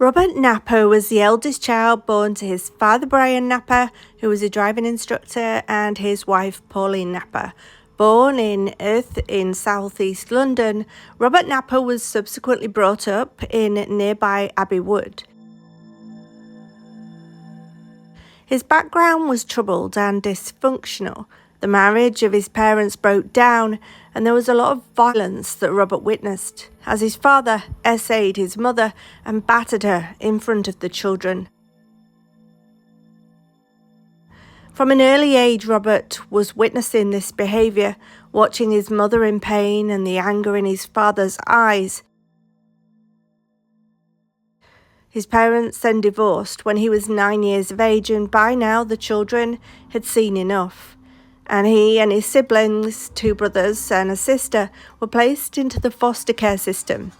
Robert Napper was the eldest child born to his father Brian Napper, who was a driving instructor, and his wife Pauline Napper. Born in Erith in southeast London, Robert Napper was subsequently brought up in nearby Abbey Wood. His background was troubled and dysfunctional. The marriage of his parents broke down, and there was a lot of violence that Robert witnessed, as his father essayed his mother and battered her in front of the children. From an early age, Robert was witnessing this behaviour, watching his mother in pain and the anger in his father's eyes. His parents then divorced when he was 9 years of age, and by now the children had seen enough. And he and his siblings, 2 brothers and a sister, were placed into the foster care system.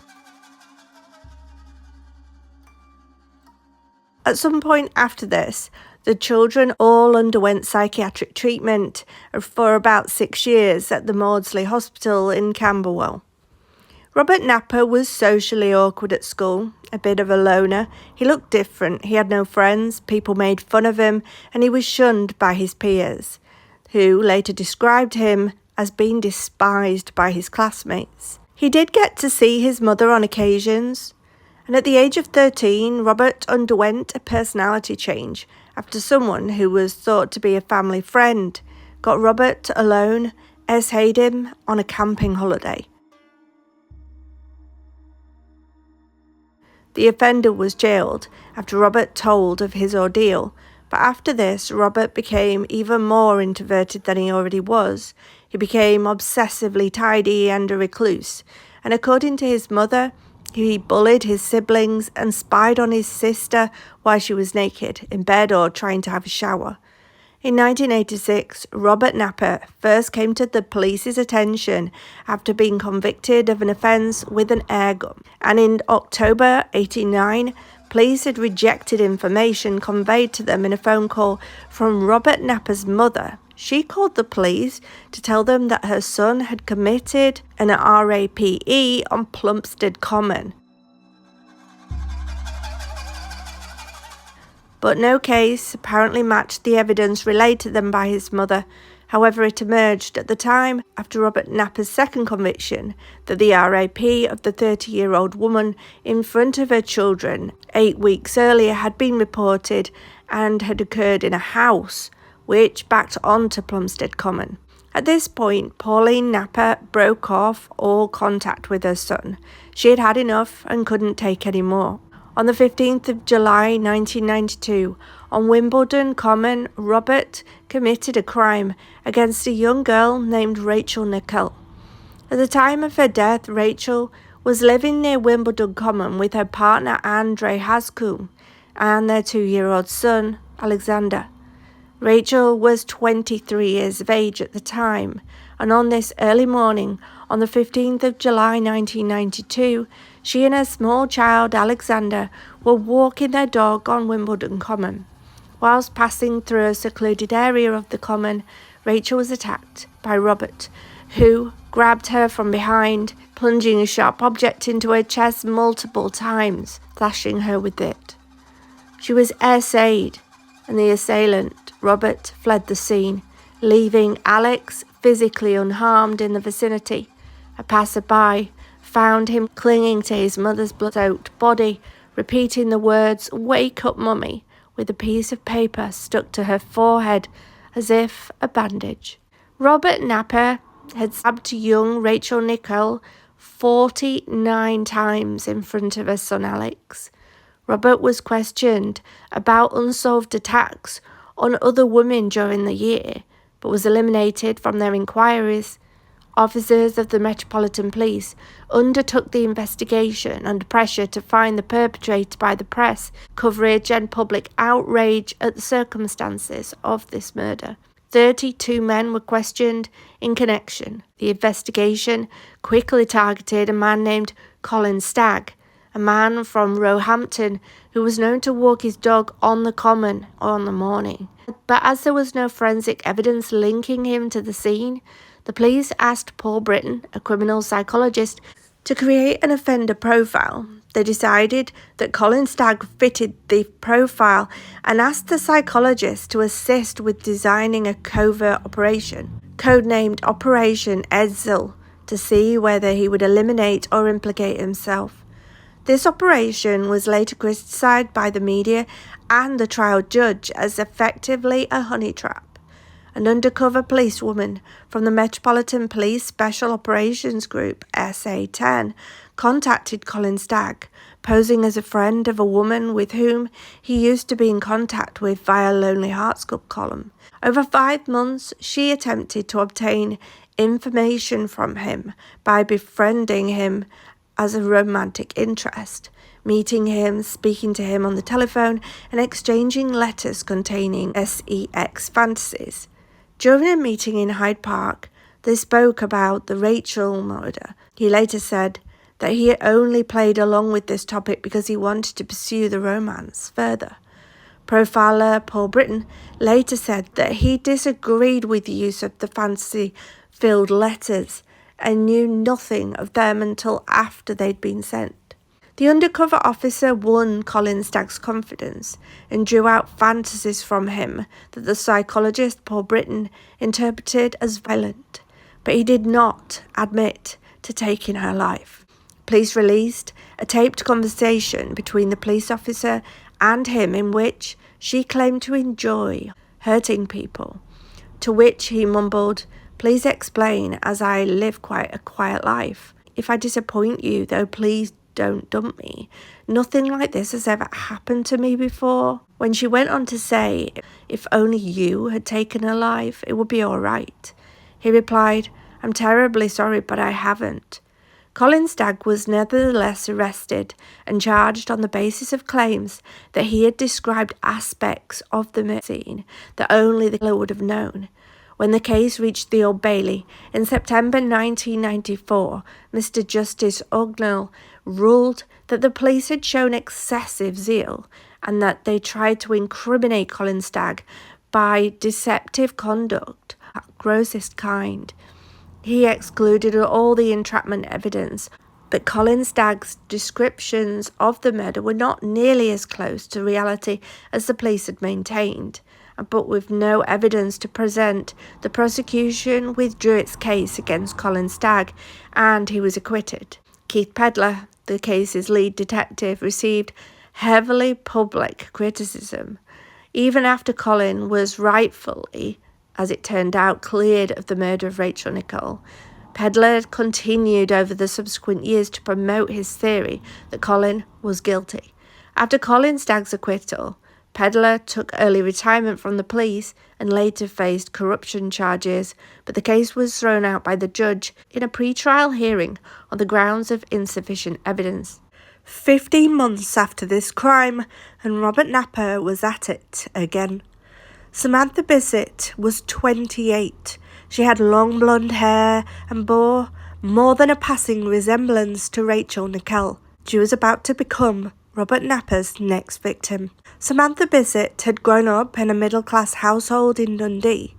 At some point after this, the children all underwent psychiatric treatment for about 6 years at the Maudsley Hospital in Camberwell. Robert Napper was socially awkward at school, a bit of a loner. He looked different, he had no friends, people made fun of him, and he was shunned by his peers, who later described him as being despised by his classmates. He did get to see his mother on occasions, and at the age of 13, Robert underwent a personality change after someone who was thought to be a family friend got Robert alone, essayed him on a camping holiday. The offender was jailed after Robert told of his ordeal, but after this, Robert became even more introverted than he already was. He became obsessively tidy and a recluse, and according to his mother, he bullied his siblings and spied on his sister while she was naked, in bed or trying to have a shower. In 1986, Robert Napper first came to the police's attention after being convicted of an offence with an airgun, and in October 1989, police had rejected information conveyed to them in a phone call from Robert Napper's mother. She called the police to tell them that her son had committed an RAPE on Plumstead Common. But no case apparently matched the evidence relayed to them by his mother. However, it emerged at the time, after Robert Napper's second conviction, that the RAP of the 30-year-old woman in front of her children 8 weeks earlier had been reported and had occurred in a house which backed onto Plumstead Common. At this point, Pauline Napper broke off all contact with her son. She had had enough and couldn't take any more. On the 15th of July 1992, on Wimbledon Common, Robert committed a crime against a young girl named Rachel Nickell. At the time of her death, Rachel was living near Wimbledon Common with her partner Andre Hascombe and their 2-year-old son, Alexander. Rachel was 23 years of age at the time, and on this early morning, on the 15th of July 1992, she and her small child Alexander were walking their dog on Wimbledon Common. Whilst passing through a secluded area of the common, Rachel was attacked by Robert, who grabbed her from behind, plunging a sharp object into her chest multiple times, slashing her with it. She was essayed, and the assailant, Robert, fled the scene, leaving Alex physically unharmed in the vicinity. A passerby found him clinging to his mother's blood-soaked body, repeating the words, "Wake up, mummy," with a piece of paper stuck to her forehead as if a bandage. Robert Napper had stabbed young Rachel Nickell 49 times in front of her son Alex. Robert was questioned about unsolved attacks on other women during the year, but was eliminated from their inquiries. Officers of the Metropolitan Police undertook the investigation under pressure to find the perpetrator by the press coverage and public outrage at the circumstances of this murder. 32 men were questioned in connection. The investigation quickly targeted a man named Colin Stagg, a man from Roehampton who was known to walk his dog on the common on the morning. But as there was no forensic evidence linking him to the scene, the police asked Paul Britton, a criminal psychologist, to create an offender profile They decided that Colin Stagg fitted the profile and asked the psychologist to assist with designing a covert operation, codenamed Operation Edsel, to see whether he would eliminate or implicate himself. This operation was later criticised by the media and the trial judge as effectively a honey trap. An undercover policewoman from the Metropolitan Police Special Operations Group, SA-10, contacted Colin Stagg, posing as a friend of a woman with whom he used to be in contact with via Lonely Hearts Club column. Over 5 months, she attempted to obtain information from him by befriending him as a romantic interest, meeting him, speaking to him on the telephone, and exchanging letters containing sex fantasies. During a meeting in Hyde Park, they spoke about the Rachel murder. He later said that he had only played along with this topic because he wanted to pursue the romance further. Profiler Paul Britton later said that he disagreed with the use of the fantasy-filled letters and knew nothing of them until after they'd been sent. The undercover officer won Colin Stagg's confidence and drew out fantasies from him that the psychologist Paul Britton interpreted as violent, but he did not admit to taking her life. Police released a taped conversation between the police officer and him in which she claimed to enjoy hurting people, to which he mumbled, "Please explain, as I live quite a quiet life. If I disappoint you, though, please don't dump me. Nothing like this has ever happened to me before." When she went on to say, if only you had taken her life, it would be all right, he replied, "I'm terribly sorry, but I haven't." Colin Stagg was nevertheless arrested and charged on the basis of claims that he had described aspects of the scene that only the killer would have known. When the case reached the Old Bailey in September 1994, Mr. Justice Ognall ruled that the police had shown excessive zeal and that they tried to incriminate Colin Stagg by deceptive conduct of the grossest kind. He excluded all the entrapment evidence, but Colin Stagg's descriptions of the murder were not nearly as close to reality as the police had maintained. But with no evidence to present, the prosecution withdrew its case against Colin Stagg, and he was acquitted. Keith Pedler, the case's lead detective, received heavily public criticism. Even after Colin was rightfully, as it turned out, cleared of the murder of Rachel Nickell, Pedler continued over the subsequent years to promote his theory that Colin was guilty. After Colin Stagg's acquittal, Pedler took early retirement from the police and later faced corruption charges, but the case was thrown out by the judge in a pre-trial hearing on the grounds of insufficient evidence. 15 months after this crime, and Robert Napper was at it again. Samantha Bisset was 28. She had long blonde hair and bore more than a passing resemblance to Rachel Nickell. She was about to become Robert Napper's next victim. Samantha Bisset had grown up in a middle-class household in Dundee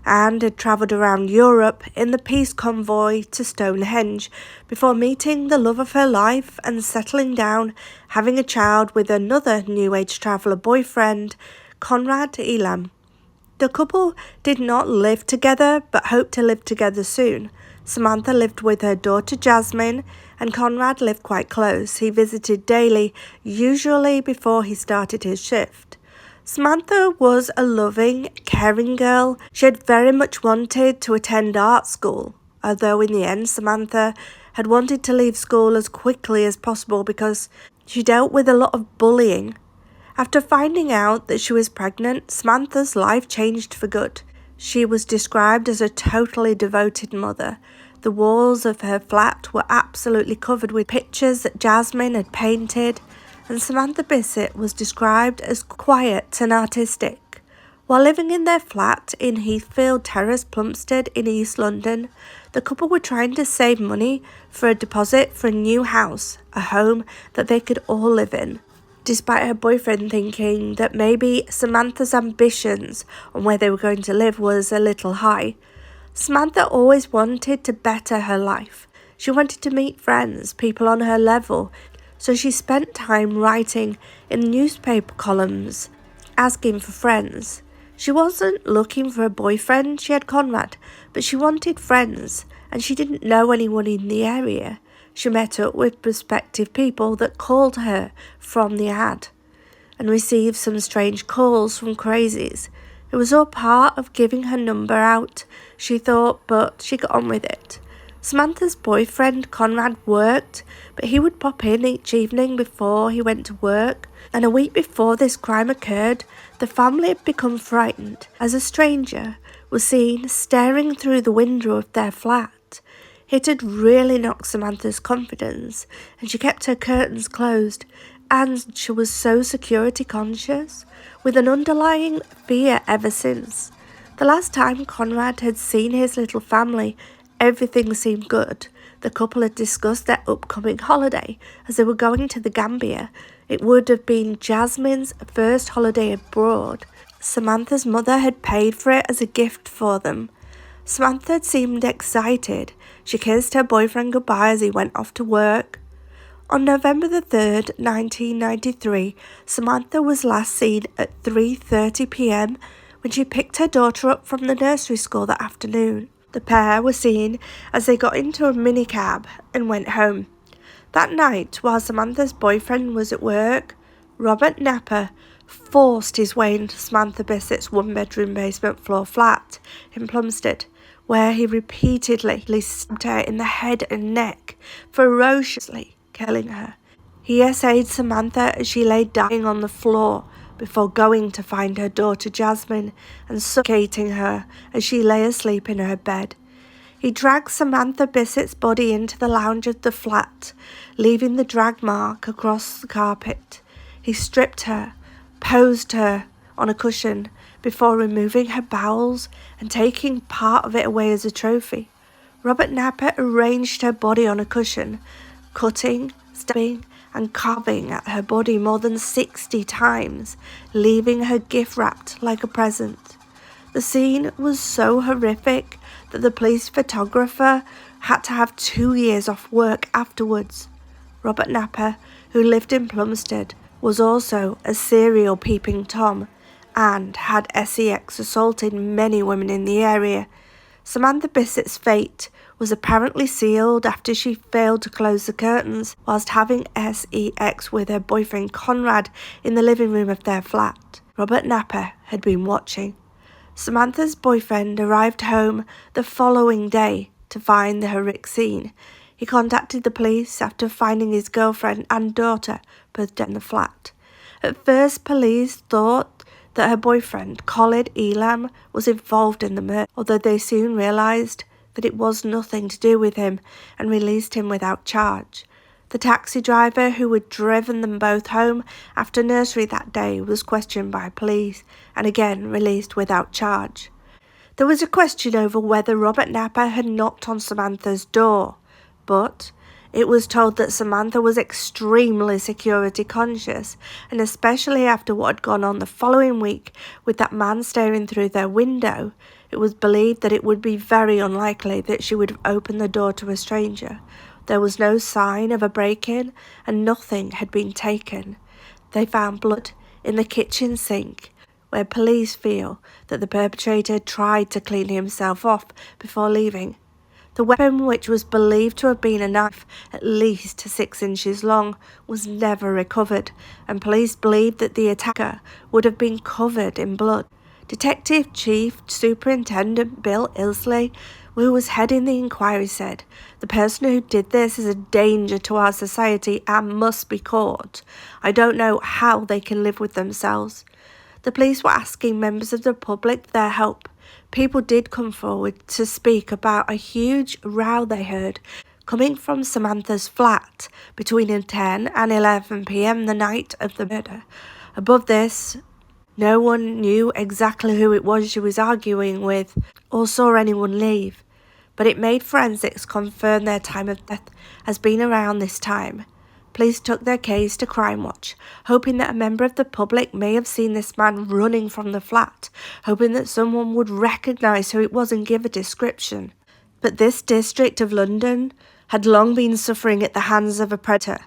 and had travelled around Europe in the peace convoy to Stonehenge before meeting the love of her life and settling down, having a child with another New Age traveller boyfriend, Conrad Elam. The couple did not live together but hoped to live together soon. Samantha lived with her daughter Jasmine, and Conrad lived quite close. He visited daily, usually before he started his shift. Samantha was a loving, caring girl. She had very much wanted to attend art school, although in the end Samantha had wanted to leave school as quickly as possible because she dealt with a lot of bullying. After finding out that she was pregnant, Samantha's life changed for good. She was described as a totally devoted mother. The walls of her flat were absolutely covered with pictures that Jasmine had painted, and Samantha Bisset was described as quiet and artistic. While living in their flat in Heathfield Terrace, Plumstead in East London, the couple were trying to save money for a deposit for a new house, a home that they could all live in, despite her boyfriend thinking that maybe Samantha's ambitions on where they were going to live was a little high. Samantha always wanted to better her life. She wanted to meet friends, people on her level, so she spent time writing in newspaper columns, asking for friends. She wasn't looking for a boyfriend, she had Conrad, but she wanted friends, and she didn't know anyone in the area. She met up with prospective people that called her from the ad, and received some strange calls from crazies. It was all part of giving her number out, she thought, but she got on with it. Samantha's boyfriend, Conrad, worked, but he would pop in each evening before he went to work. And a week before this crime occurred, the family had become frightened as a stranger was seen staring through the window of their flat. It had really knocked Samantha's confidence, and she kept her curtains closed, and she was so security conscious, with an underlying fear ever since. The last time Conrad had seen his little family, everything seemed good. The couple had discussed their upcoming holiday as they were going to the Gambia. It would have been Jasmine's first holiday abroad. Samantha's mother had paid for it as a gift for them. Samantha seemed excited. She kissed her boyfriend goodbye as he went off to work. On November the 3rd, 1993, Samantha was last seen at 3:30 p.m. when she picked her daughter up from the nursery school that afternoon. The pair were seen as they got into a minicab and went home. That night, while Samantha's boyfriend was at work, Robert Napper forced his way into Samantha Bisset's one-bedroom basement floor flat in Plumstead, where he repeatedly stabbed her in the head and neck, ferociously killing her. He essayed Samantha as she lay dying on the floor before going to find her daughter Jasmine and suffocating her as she lay asleep in her bed. He dragged Samantha Bisset's body into the lounge of the flat, leaving the drag mark across the carpet. He stripped her, posed her on a cushion before removing her bowels and taking part of it away as a trophy. Robert Napper arranged her body on a cushion, cutting, stabbing, and carving at her body more than 60 times, leaving her gift-wrapped like a present. The scene was so horrific that the police photographer had to have 2 years off work afterwards. Robert Napper, who lived in Plumstead, was also a serial peeping Tom and had sex assaulted many women in the area. Samantha Bisset's fate was apparently sealed after she failed to close the curtains whilst having sex with her boyfriend Conrad in the living room of their flat. Robert Napper had been watching. Samantha's boyfriend arrived home the following day to find the horrific scene. He contacted the police after finding his girlfriend and daughter both dead in the flat. At first, police thought that her boyfriend, Colin Elam, was involved in the murder, although they soon realised that it was nothing to do with him and released him without charge. The taxi driver who had driven them both home after nursery that day was questioned by police and again released without charge. There was a question over whether Robert Napper had knocked on Samantha's door, but it was told that Samantha was extremely security conscious, and especially after what had gone on the following week with that man staring through their window, it was believed that it would be very unlikely that she would have opened the door to a stranger. There was no sign of a break-in, and nothing had been taken. They found blood in the kitchen sink, where police feel that the perpetrator tried to clean himself off before leaving. The weapon, which was believed to have been a knife at least 6 inches long, was never recovered, and police believed that the attacker would have been covered in blood. Detective Chief Superintendent Bill Ilsley, who was heading the inquiry, said, "The person who did this is a danger to our society and must be caught. I don't know how they can live with themselves." The police were asking members of the public for their help. People did come forward to speak about a huge row they heard coming from Samantha's flat between 10 and 11 p.m. the night of the murder. Above this, no one knew exactly who it was she was arguing with or saw anyone leave, but it made forensics confirm their time of death has been around this time. Police took their case to Crime Watch, hoping that a member of the public may have seen this man running from the flat, hoping that someone would recognise who it was and give a description. But this district of London had long been suffering at the hands of a predator.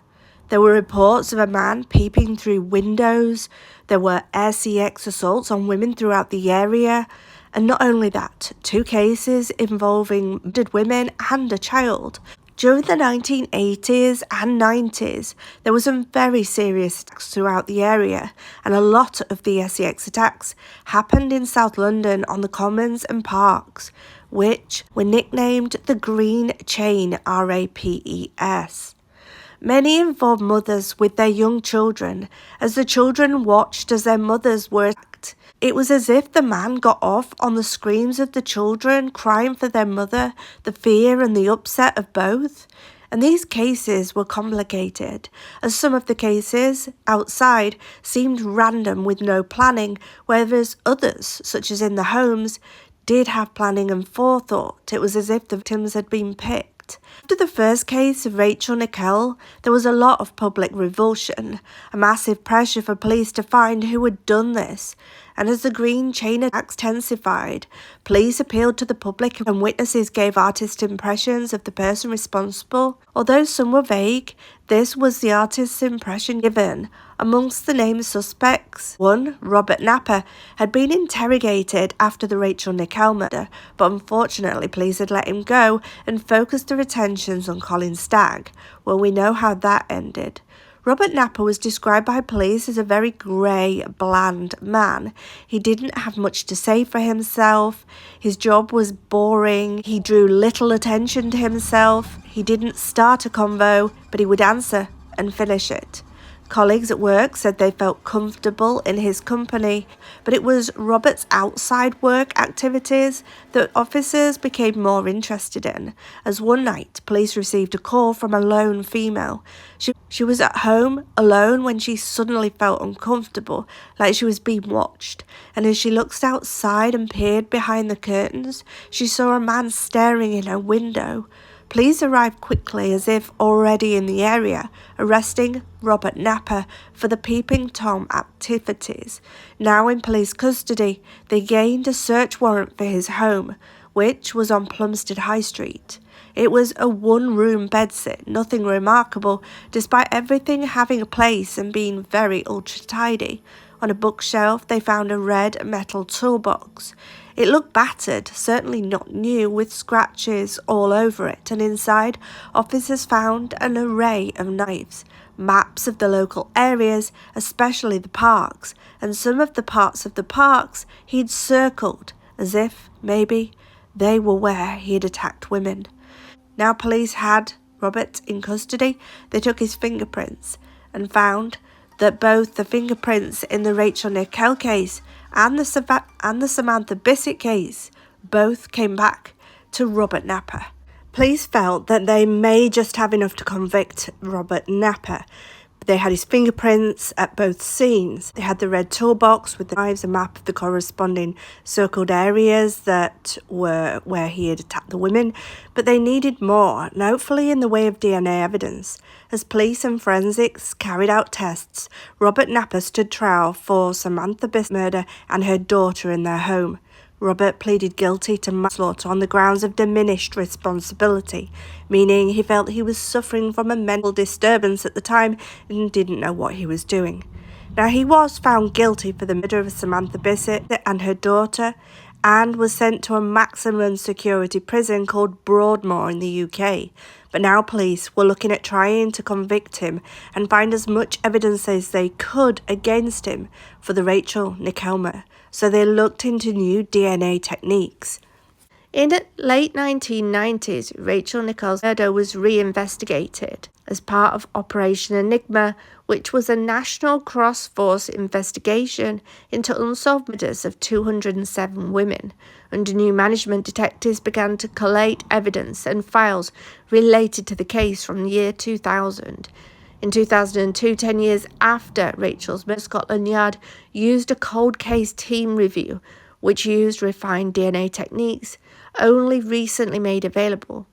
There were reports of a man peeping through windows. There were RCX assaults on women throughout the area. And not only that, 2 cases involving murdered women and a child. During the 1980s and 90s, there were some very serious attacks throughout the area, and a lot of the SEX attacks happened in South London on the Commons and Parks, which were nicknamed the Green Chain, RAPES. Many involved mothers with their young children, as the children watched as their mothers were attacked. It was as if the man got off on the screams of the children crying for their mother, the fear and the upset of both. And these cases were complicated, as some of the cases outside seemed random with no planning, whereas others, such as in the homes, did have planning and forethought. It was as if the victims had been picked. After the first case of Rachel Nickell, there was a lot of public revulsion, a massive pressure for police to find who had done this. And as the Green Chain attacks intensified, police appealed to the public and witnesses gave artist impressions of the person responsible. Although some were vague, this was the artist's impression given. Amongst the named suspects, one, Robert Napper, had been interrogated after the Rachel Nickell murder, but unfortunately police had let him go and focused their attentions on Colin Stagg. Well, we know how that ended. Robert Napper was described by police as a very grey, bland man. He didn't have much to say for himself. His job was boring. He drew little attention to himself. He didn't start a convo, but he would answer and finish it. Colleagues at work said they felt comfortable in his company, but it was Robert's outside work activities that officers became more interested in, as one night police received a call from a lone female. She was at home alone when she suddenly felt uncomfortable, like she was being watched, and as she looked outside and peered behind the curtains, she saw a man staring in her window. Police arrived quickly, as if already in the area, arresting Robert Napper for the peeping Tom activities. Now in police custody, they gained a search warrant for his home, which was on Plumstead High Street. It was a one-room bedsit, nothing remarkable, despite everything having a place and being very ultra-tidy. On a bookshelf, they found a red metal toolbox. It looked battered, certainly not new, with scratches all over it, and inside, officers found an array of knives, maps of the local areas, especially the parks, and some of the parts of the parks he'd circled, as if, maybe, they were where he had attacked women. Now police had Robert in custody. They took his fingerprints and found that both the fingerprints in the Rachel Nickell case and the Samantha Bisset case both came back to Robert Napper. Police felt that they may just have enough to convict Robert Napper. They had his fingerprints at both scenes. They had the red toolbox with the knives, a map of the corresponding circled areas that were where he had attacked the women, but they needed more, and hopefully in the way of DNA evidence. As police and forensics carried out tests, Robert Napper stood trial for Samantha Bisset's murder and her daughter in their home. Robert pleaded guilty to manslaughter on the grounds of diminished responsibility, meaning he felt he was suffering from a mental disturbance at the time and didn't know what he was doing. Now, he was found guilty for the murder of Samantha Bisset and her daughter and was sent to a maximum security prison called Broadmoor in the UK. But now police were looking at trying to convict him and find as much evidence as they could against him for the Rachel Nickell murder. So they looked into new DNA techniques. In the late 1990s, Rachel Nickell's murder was reinvestigated as part of Operation Enigma, which was a national cross-force investigation into unsolved murders of 207 women. Under new management, detectives began to collate evidence and files related to the case from the year 2000. In 2002, 10 years after Rachel's murder, Scotland Yard used a cold case team review, which used refined DNA techniques only recently made available.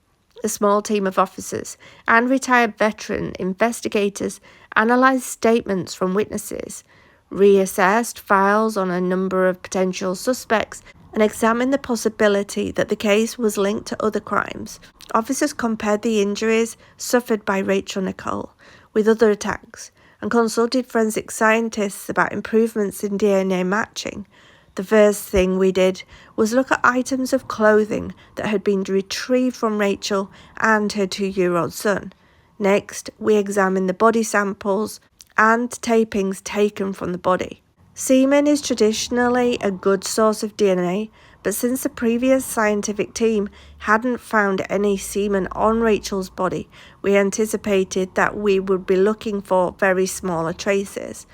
A small team of officers and retired veteran investigators analysed statements from witnesses, reassessed files on a number of potential suspects, and examined the possibility that the case was linked to other crimes. Officers compared the injuries suffered by Rachel Nickell with other attacks and consulted forensic scientists about improvements in DNA matching, the first thing we did was look at items of clothing that had been retrieved from Rachel and her 2-year-old son. Next, we examined the body samples and tapings taken from the body. Semen is traditionally a good source of DNA, but since the previous scientific team hadn't found any semen on Rachel's body, we anticipated that we would be looking for very smaller traces.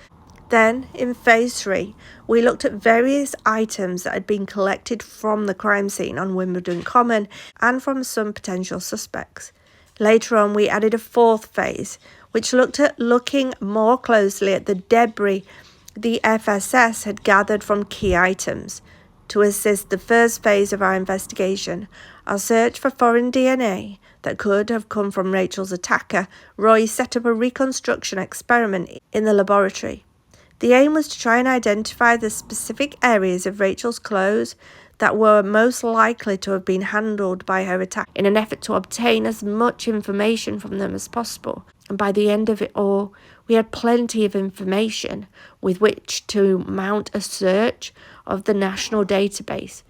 Then, in Phase 3, we looked at various items that had been collected from the crime scene on Wimbledon Common and from some potential suspects. Later on, we added a fourth phase, which looked at looking more closely at the debris the FSS had gathered from key items. To assist the first phase of our investigation, our search for foreign DNA that could have come from Rachel's attacker, Roy set up a reconstruction experiment in the laboratory. The aim was to try and identify the specific areas of Rachel's clothes that were most likely to have been handled by her attacker in an effort to obtain as much information from them as possible. And by the end of it all, we had plenty of information with which to mount a search of the national database.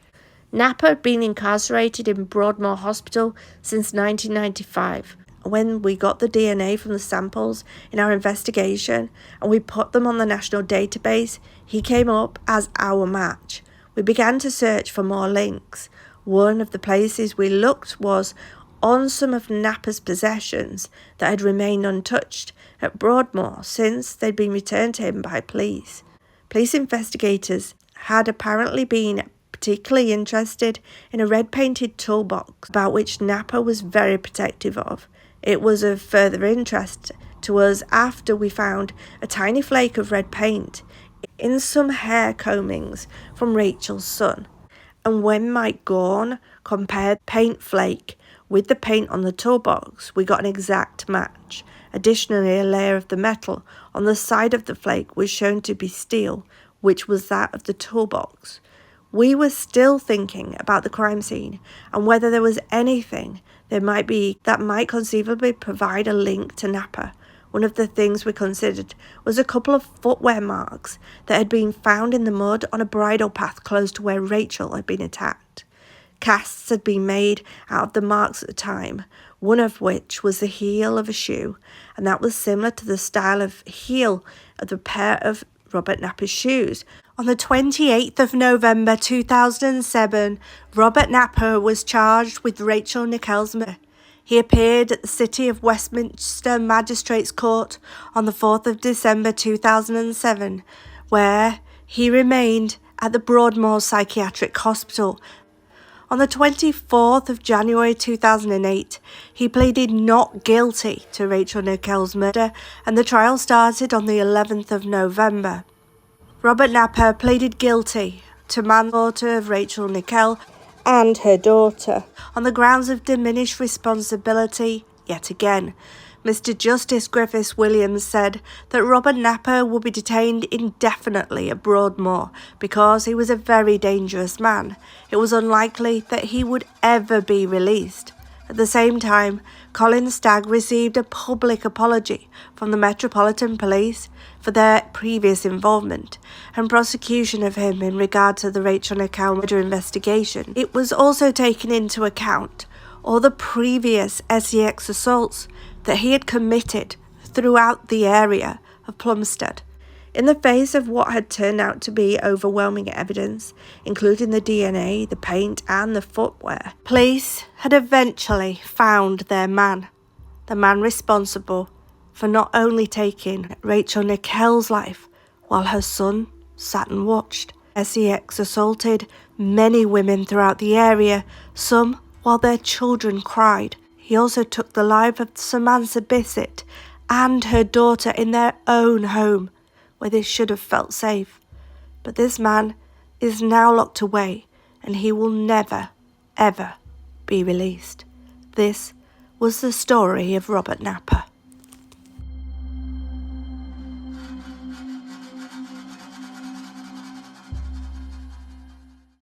Napa had been incarcerated in Broadmoor Hospital since 1995. When we got the DNA from the samples in our investigation and we put them on the national database, he came up as our match. We began to search for more links. One of the places we looked was on some of Napa's possessions that had remained untouched at Broadmoor since they'd been returned to him by police. Police investigators had apparently been particularly interested in a red-painted toolbox about which Napa was very protective of. It was of further interest to us after we found a tiny flake of red paint in some hair combings from Rachel's son. And when Mike Gorn compared paint flake with the paint on the toolbox, we got an exact match. Additionally, a layer of the metal on the side of the flake was shown to be steel, which was that of the toolbox. We were still thinking about the crime scene and whether there was anything there might be that might conceivably provide a link to Napa. One of the things we considered was a couple of footwear marks that had been found in the mud on a bridle path close to where Rachel had been attacked. Casts had been made out of the marks at the time, one of which was the heel of a shoe, and that was similar to the style of heel of the pair of Robert Napa's shoes. On the 28th of November 2007, Robert Napa was charged with Rachel Nickell's murder. He appeared at the City of Westminster Magistrates Court on the 4th of December 2007, where he remained at the Broadmoor Psychiatric Hospital. On the 24th of January 2008, he pleaded not guilty to Rachel Nickell's murder, and the trial started on the 11th of November. Robert Napa pleaded guilty to manslaughter of Rachel Nickell and her daughter on the grounds of diminished responsibility yet again. Mr. Justice Griffiths Williams said that Robert Napa would be detained indefinitely at Broadmoor because he was a very dangerous man. It was unlikely that he would ever be released. At the same time, Colin Stagg received a public apology from the Metropolitan Police for their previous involvement and prosecution of him in regard to the Rachel Nickell murder investigation. It was also taken into account all the previous SEX assaults that he had committed throughout the area of Plumstead. In the face of what had turned out to be overwhelming evidence, including the DNA, the paint and the footwear, police had eventually found their man, the man responsible for not only taking Rachel Nickell's life while her son sat and watched. SEX assaulted many women throughout the area, some while their children cried. He also took the life of Samantha Bisset and her daughter in their own home, where they should have felt safe. But this man is now locked away, and he will never, ever be released. This was the story of Robert Napa.